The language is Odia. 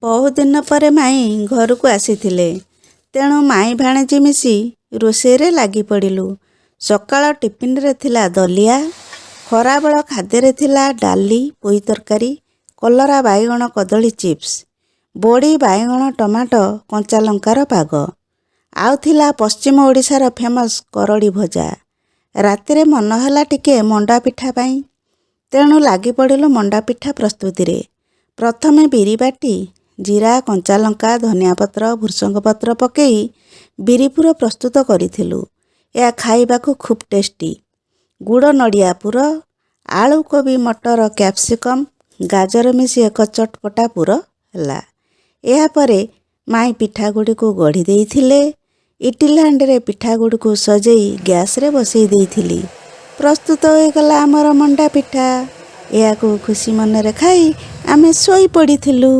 ବହୁଦିନ ପରେ ମାଇଁ ଘରକୁ ଆସିଥିଲେ। ତେଣୁ ମାଇଁ ଭାଣେଜୀ ମିଶି ରୋଷେଇରେ ଲାଗି ପଡ଼ିଲୁ। ସକାଳ ଟିଫିନରେ ଥିଲା ଦଲିଆ, ଖରାବେଳ ଖାଦ୍ୟରେ ଥିଲା ଡାଲି, ପୋଇ ତରକାରୀ, କଲରା ବାଇଗଣ କଦଳୀ ଚିପ୍ସ, ବଡ଼ି ବାଇଗଣ ଟମାଟୋ କଞ୍ଚାଲଙ୍କାର ପାଗ, ଆଉ ଥିଲା ପଶ୍ଚିମ ଓଡ଼ିଶାର ଫେମସ୍ କରଡ଼ି ଭଜା। ରାତିରେ ମନ ହେଲା ଟିକେ ମଣ୍ଡା ପିଠା ପାଇଁ। ତେଣୁ ଲାଗି ପଡ଼ିଲୁ ମଣ୍ଡା ପିଠା ପ୍ରସ୍ତୁତିରେ। ପ୍ରଥମେ ବିରି ବାଟି ଜିରା, କଞ୍ଚାଲଙ୍କା, ଧନିଆ ପତ୍ର, ଭୃସଙ୍ଗ ପତ୍ର ପକାଇ ବିରି ପୁର ପ୍ରସ୍ତୁତ କରିଥିଲୁ। ଏହା ଖାଇବାକୁ ଖୁବ୍ ଟେଷ୍ଟି। ଗୁଡ଼ ନଡ଼ିଆ ପୁର, ଆଳୁ, କୋବି, ମଟର, କ୍ୟାପ୍ସିକମ୍, ଗାଜର ମିଶି ଏକ ଚଟପଟା ପୁର ହେଲା। ଏହାପରେ ମାଇଁ ପିଠାଗୁଡ଼ିକୁ ଗଢ଼ି ଦେଇଥିଲେ। ଇଟିଲି ହାଣ୍ଡିରେ ପିଠାଗୁଡ଼ିକୁ ସଜେଇ ଗ୍ୟାସରେ ବସେଇ ଦେଇଥିଲି। ପ୍ରସ୍ତୁତ ହୋଇଗଲା ଆମର ମଣ୍ଡା ପିଠା। ଏହାକୁ ଖୁସି ମନରେ ଖାଇ ଆମେ ଶୋଇ ପଡ଼ିଥିଲୁ।